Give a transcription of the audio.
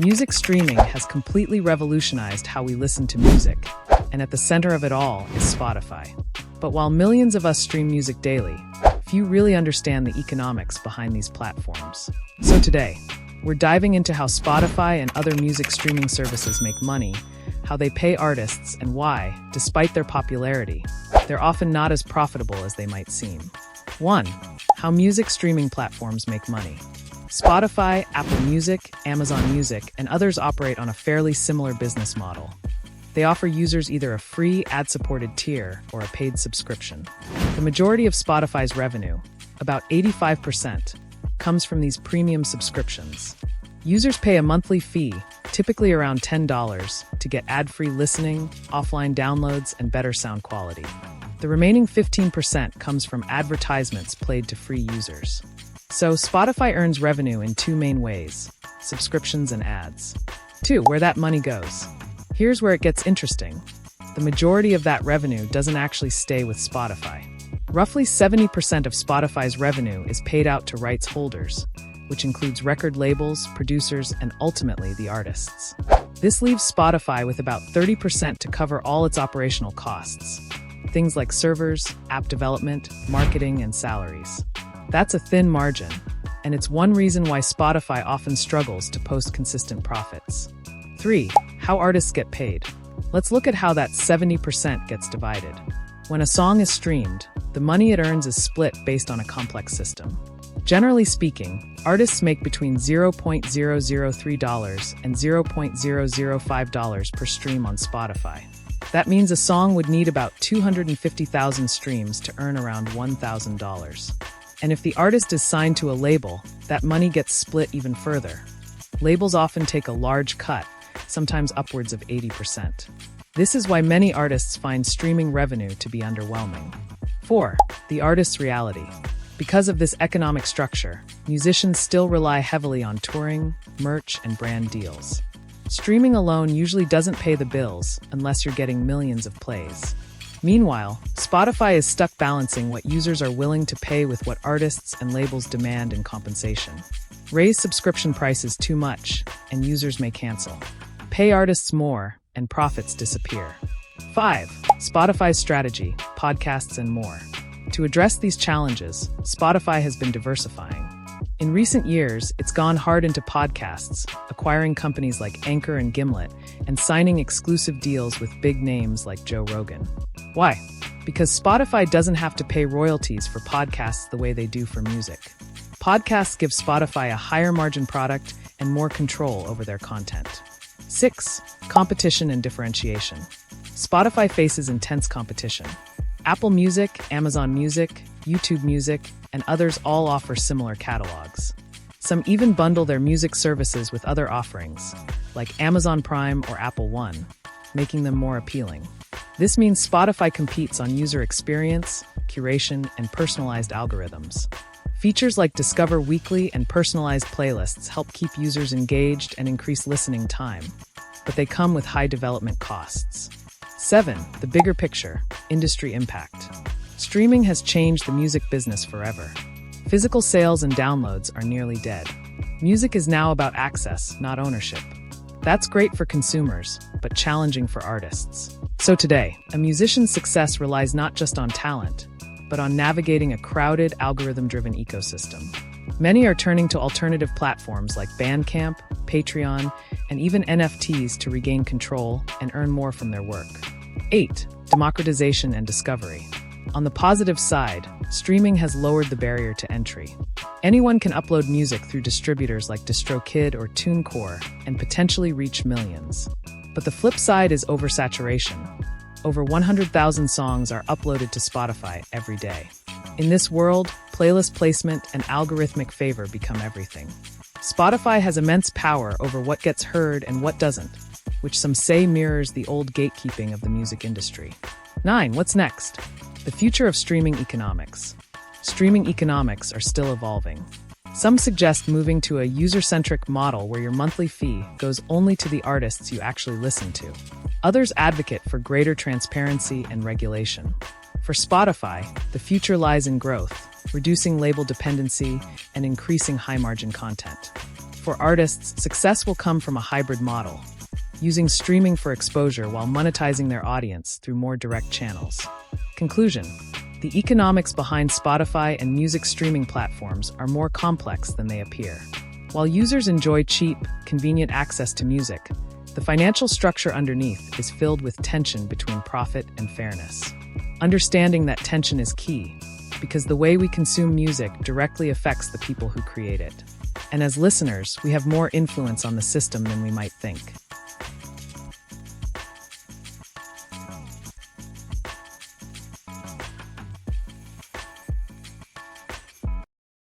Music streaming has completely revolutionized how we listen to music, and at the center of it all is Spotify. But while millions of us stream music daily, few really understand the economics behind these platforms. So today, we're diving into how Spotify and other music streaming services make money, how they pay artists, and why, despite their popularity, they're often not as profitable as they might seem. 1. How music streaming platforms make money. Spotify, Apple Music, Amazon Music, and others operate on a fairly similar business model. They offer users either a free, ad-supported tier or a paid subscription. The majority of Spotify's revenue, about 85%, comes from these premium subscriptions. Users pay a monthly fee, typically around $10, to get ad-free listening, offline downloads, and better sound quality. The remaining 15% comes from advertisements played to free users. So Spotify earns revenue in two main ways: subscriptions and ads. 2. Where that money goes. Here's where it gets interesting. The majority of that revenue doesn't actually stay with Spotify. Roughly 70% of Spotify's revenue is paid out to rights holders, which includes record labels, producers, and ultimately the artists. This leaves Spotify with about 30% to cover all its operational costs. Things like servers, app development, marketing, and salaries. That's a thin margin, and it's one reason why Spotify often struggles to post consistent profits. 3. How artists get paid. Let's look at how that 70% gets divided. When a song is streamed, the money it earns is split based on a complex system. Generally speaking, artists make between $0.003 and $0.005 per stream on Spotify. That means a song would need about 250,000 streams to earn around $1,000. And if the artist is signed to a label, that money gets split even further. Labels often take a large cut, sometimes upwards of 80%. This is why many artists find streaming revenue to be underwhelming. 4. The artist's reality. Because of this economic structure, musicians still rely heavily on touring, merch, and brand deals. Streaming alone usually doesn't pay the bills unless you're getting millions of plays. Meanwhile, Spotify is stuck balancing what users are willing to pay with what artists and labels demand in compensation. Raise subscription prices too much, and users may cancel. Pay artists more, and profits disappear. 5. Spotify's strategy, podcasts, and more. To address these challenges, Spotify has been diversifying. In recent years, it's gone hard into podcasts, acquiring companies like Anchor and Gimlet, and signing exclusive deals with big names like Joe Rogan. Why? Because Spotify doesn't have to pay royalties for podcasts the way they do for music. Podcasts give Spotify a higher margin product and more control over their content. 6. Competition and differentiation. Spotify faces intense competition. Apple Music, Amazon Music, YouTube Music, and others all offer similar catalogs. Some even bundle their music services with other offerings, like Amazon Prime or Apple One, making them more appealing. This means Spotify competes on user experience, curation, and personalized algorithms. Features like Discover Weekly and personalized playlists help keep users engaged and increase listening time, but they come with high development costs. 7. The bigger picture, industry impact. Streaming has changed the music business forever. Physical sales and downloads are nearly dead. Music is now about access, not ownership. That's great for consumers, but challenging for artists. So today, a musician's success relies not just on talent, but on navigating a crowded, algorithm-driven ecosystem. Many are turning to alternative platforms like Bandcamp, Patreon, and even NFTs to regain control and earn more from their work. 8. Democratization and discovery. On the positive side, streaming has lowered the barrier to entry. Anyone can upload music through distributors like DistroKid or TuneCore and potentially reach millions. But the flip side is oversaturation. Over 100,000 songs are uploaded to Spotify every day. In this world, playlist placement and algorithmic favor become everything. Spotify has immense power over what gets heard and what doesn't, which some say mirrors the old gatekeeping of the music industry. 9. What's next? The future of streaming economics. Streaming economics are still evolving. Some suggest moving to a user-centric model where your monthly fee goes only to the artists you actually listen to. Others advocate for greater transparency and regulation. For Spotify, the future lies in growth, reducing label dependency and increasing high-margin content. For artists, success will come from a hybrid model, using streaming for exposure while monetizing their audience through more direct channels. Conclusion: the economics behind Spotify and music streaming platforms are more complex than they appear. While users enjoy cheap, convenient access to music, the financial structure underneath is filled with tension between profit and fairness. Understanding that tension is key, because the way we consume music directly affects the people who create it. And as listeners, we have more influence on the system than we might think.